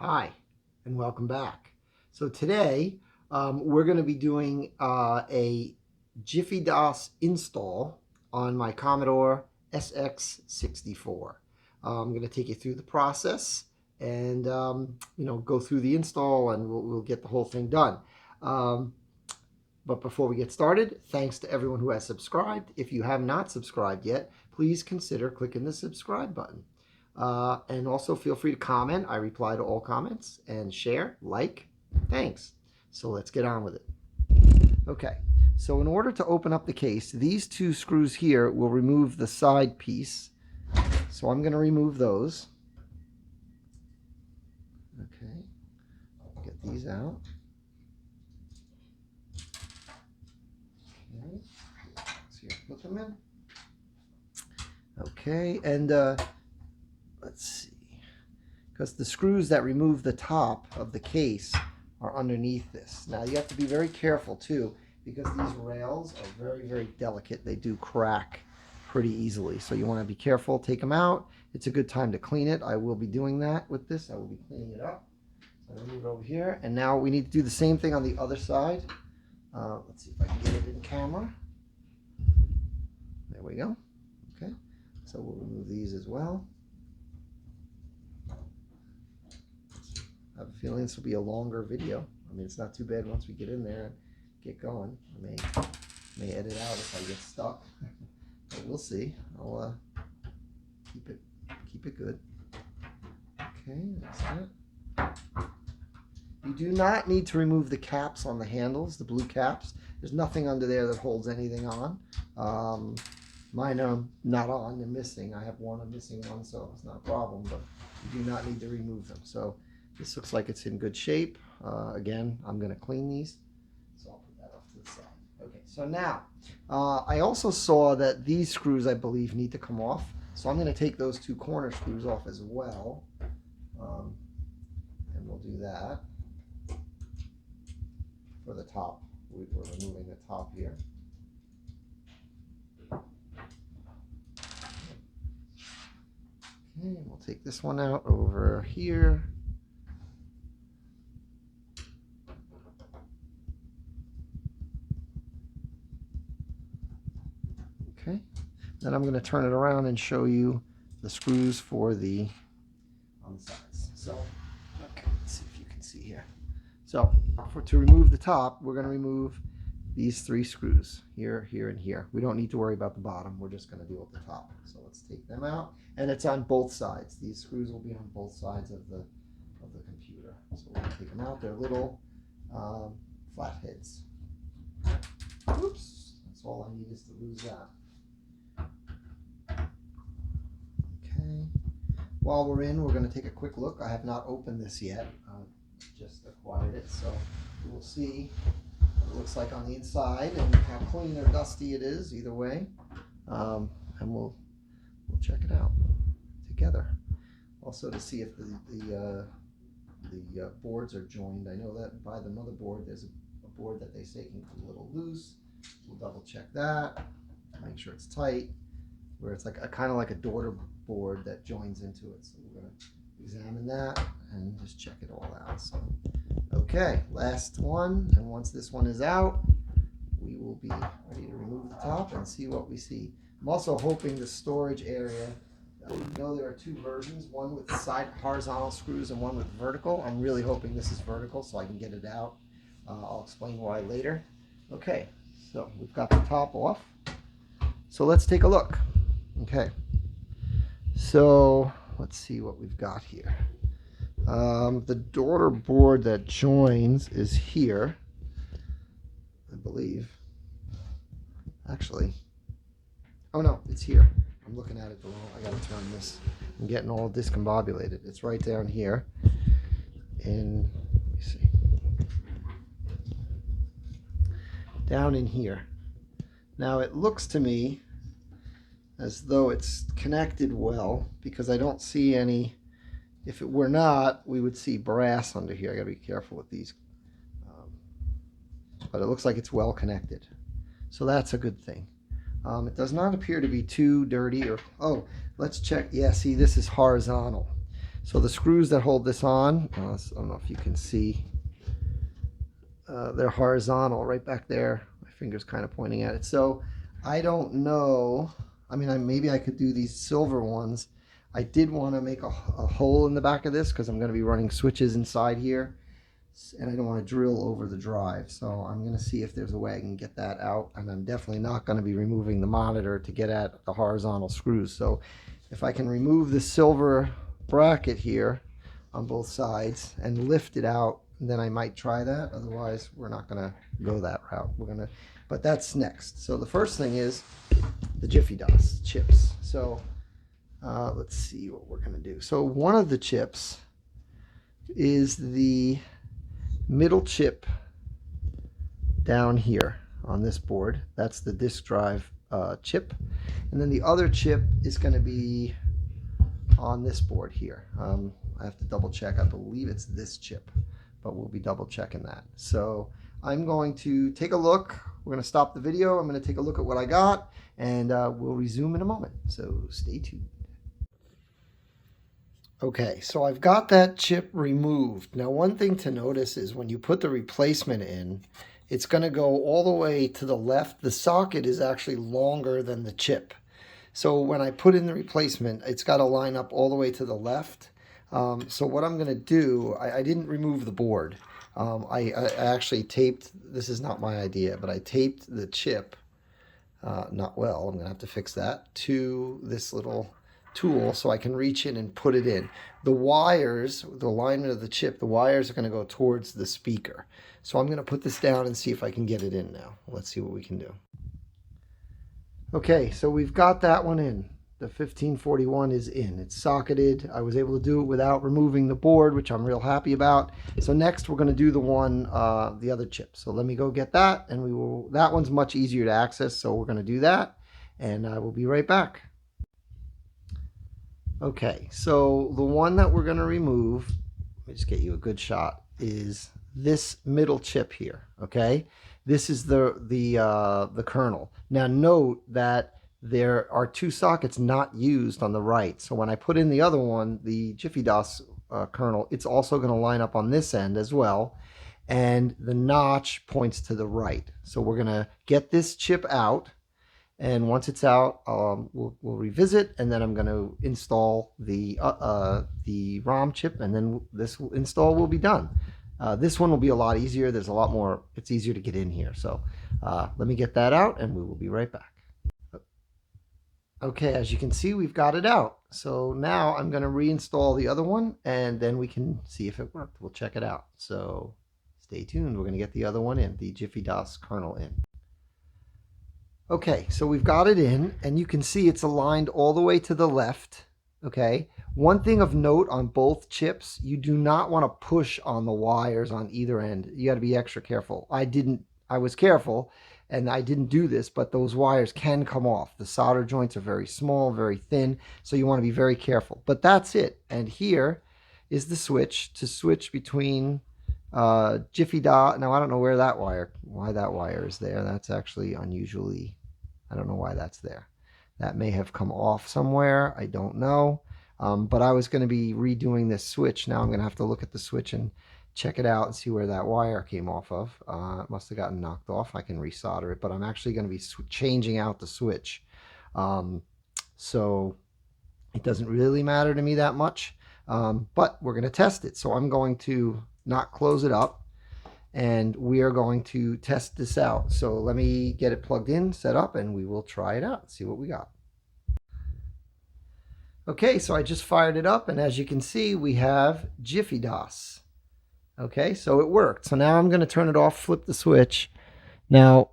Hi, and welcome back. So today we're going to be doing a JiffyDOS install on my Commodore SX-64. I'm going to take you through the process and go through the install, and we'll get the whole thing done. But before we get started, thanks to everyone who has subscribed. If you have not subscribed yet, please consider clicking the subscribe button. And also feel free to comment. I reply to all comments, and share, like. Thanks. So let's get on with it. Okay, so in order to open up the case, these two screws here will remove the side piece. So I'm going to remove those. Okay, get these out. Okay, so you put them in. Okay, and let's see, because the screws that remove the top of the case are underneath this. Now you have to be very careful too, because these rails are very, very delicate. They do crack pretty easily, so you want to be careful. Take them out. It's a good time to clean it. I will be doing that with this. I will be cleaning it up. So I'm going to move it over here, and now we need to do the same thing on the other side. Let's see if I can get it in camera. There we go. Okay, so we'll remove these as well. I have a feeling this will be a longer video. I mean, it's not too bad once we get in there and get going. I may edit out if I get stuck, but we'll see. I'll keep it good. Okay, that's that. You do not need to remove the caps on the handles, the blue caps. There's nothing under there that holds anything on. Mine are not on, they're missing. I have one, I'm missing one, so it's not a problem, but you do not need to remove them. So this looks like it's in good shape. Again, I'm going to clean these, so I'll put that off to the side. Okay, so now, I also saw that these screws, I believe, need to come off. So I'm going to take those two corner screws off as well, and we'll do that for the top. We're removing the top here. Okay, we'll take this one out over here. Okay, then I'm going to turn it around and show you the screws for on the sides. So, okay, let's see if you can see here. So, to remove the top, we're going to remove these three screws here, here, and here. We don't need to worry about the bottom. We're just going to deal with the top. So let's take them out, and it's on both sides. These screws will be on both sides of the computer. So we're going to take them out. They're little flat heads. Oops, that's all I need is to lose that. Okay. While we're in, we're going to take a quick look. I have not opened this yet. Just acquired it, so we'll see what it looks like on the inside and how clean or dusty it is. Either way, and we'll check it out together. Also to see if the boards are joined. I know that by the motherboard, there's a board that they say can come a little loose. We'll double check that, make sure it's tight, where it's like kind of like a daughter board that joins into it. So we're going to examine that and just check it all out. So, okay, last one, and once this one is out, we will be ready to remove the top and see what we see. I'm also hoping the storage area, you know, there are two versions, one with side horizontal screws and one with vertical. I'm really hoping this is vertical so I can get it out. I'll explain why later. Okay, so we've got the top off. So let's take a look. Okay, so let's see what we've got here. The daughter board that joins is here, I believe. Actually, oh no, it's here. I'm looking at it the wrong. I gotta turn this. I'm getting all discombobulated. It's right down here. And let me see. Down in here. Now it looks to me as though it's connected well, because I don't see any. If it were not, we would see brass under here. I gotta be careful with these. But it looks like it's well connected. So that's a good thing. It does not appear to be too dirty or, oh, let's check. Yeah, see, this is horizontal. So the screws that hold this on, I don't know if you can see, they're horizontal right back there. My finger's kind of pointing at it. So I don't know. I mean, maybe I could do these silver ones. I did want to make a hole in the back of this because I'm going to be running switches inside here. And I don't want to drill over the drive. So I'm going to see if there's a way I can get that out. And I'm definitely not going to be removing the monitor to get at the horizontal screws. So if I can remove the silver bracket here on both sides and lift it out, then I might try that. Otherwise, we're not going to go that route. But that's next. So the first thing is the JiffyDOS chips. So let's see what we're going to do. So one of the chips is the middle chip down here on this board. That's the disk drive chip. And then the other chip is going to be on this board here. I have to double check. I believe it's this chip, but we'll be double checking that. So I'm going to take a look. We're going to stop the video. I'm going to take a look at what I got, and we'll resume in a moment. So stay tuned. Okay, so I've got that chip removed. Now, one thing to notice is when you put the replacement in, it's going to go all the way to the left. The socket is actually longer than the chip. So when I put in the replacement, it's got to line up all the way to the left. So what I'm going to do, I didn't remove the board. I actually taped, this is not my idea, but I taped the chip, not well, I'm going to have to fix that, to this little tool so I can reach in and put it in. The wires, the alignment of the chip, the wires are going to go towards the speaker. So I'm going to put this down and see if I can get it in now. Let's see what we can do. Okay, so we've got that one in. The 1541 is in. It's socketed. I was able to do it without removing the board, which I'm real happy about. So next we're going to do the one, the other chip. So let me go get that, and we will. That one's much easier to access, so we're going to do that, and I will be right back. Okay, so the one that we're going to remove, let me just get you a good shot, is this middle chip here. Okay, this is the kernel. Now note that there are two sockets not used on the right. So when I put in the other one, the JiffyDOS kernel, it's also going to line up on this end as well. And the notch points to the right. So we're going to get this chip out. And once it's out, we'll revisit. And then I'm going to install the ROM chip. And then this install will be done. This one will be a lot easier. There's a lot more. It's easier to get in here. So let me get that out and we will be right back. Okay, as you can see, we've got it out. So now I'm going to reinstall the other one, and then we can see if it worked. We'll check it out. So stay tuned. We're going to get the other one in, the JiffyDOS kernel in. Okay, so we've got it in, and you can see it's aligned all the way to the left. Okay, one thing of note on both chips, you do not want to push on the wires on either end. You got to be extra careful. I was careful. And I didn't do this, but those wires can come off. The solder joints are very small, very thin, so you want to be very careful. But that's it. And here is the switch to switch between JiffyDOS. Now, I don't know why that wire is there. That's actually unusually, I don't know why that's there. That may have come off somewhere. I don't know. But I was going to be redoing this switch. Now I'm going to have to look at the switch and check it out and see where that wire came off of. It must have gotten knocked off. I can resolder it, but I'm actually going to be changing out the switch. So it doesn't really matter to me that much, but we're going to test it. So I'm going to not close it up, and we are going to test this out. So let me get it plugged in, set up, and we will try it out and see what we got. Okay, so I just fired it up, and as you can see, we have JiffyDOS. Okay, so it worked. So now I'm going to turn it off, flip the switch. Now,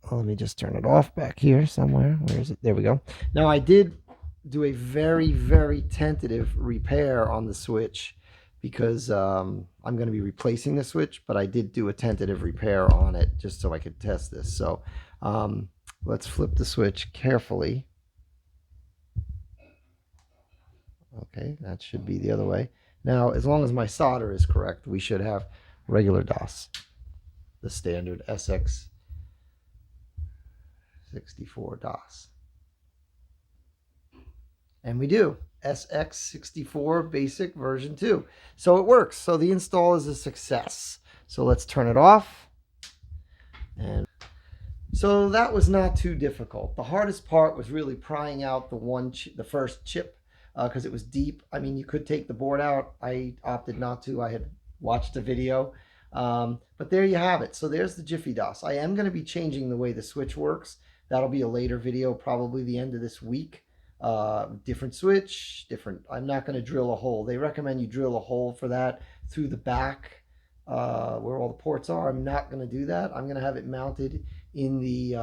let me just turn it off back here somewhere. Where is it? There we go. Now, I did do a very, very tentative repair on the switch because I'm going to be replacing the switch, but I did do a tentative repair on it just so I could test this. So let's flip the switch carefully. Okay, that should be the other way. Now, as long as my solder is correct, we should have regular DOS, the standard SX-64 DOS. And we do. SX-64 basic version 2. So it works. So the install is a success. So let's turn it off. And so that was not too difficult. The hardest part was really prying out the first chip because it was deep. I mean, you could take the board out. I opted not to. I had watched a video. But there you have it. So there's the JiffyDOS. I am going to be changing the way the switch works. That'll be a later video, probably the end of this week. Different switch, I'm not going to drill a hole. They recommend you drill a hole for that through the back where all the ports are. I'm not going to do that. I'm going to have it mounted in the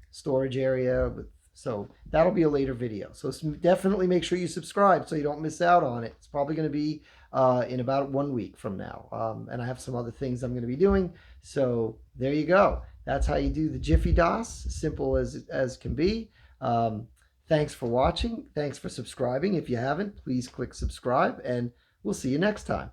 storage area. So that'll be a later video. So definitely make sure you subscribe so you don't miss out on it. It's probably going to be in about 1 week from now. And I have some other things I'm going to be doing. So there you go. That's how you do the JiffyDOS. Simple as can be. Thanks for watching. Thanks for subscribing. If you haven't, please click subscribe, and we'll see you next time.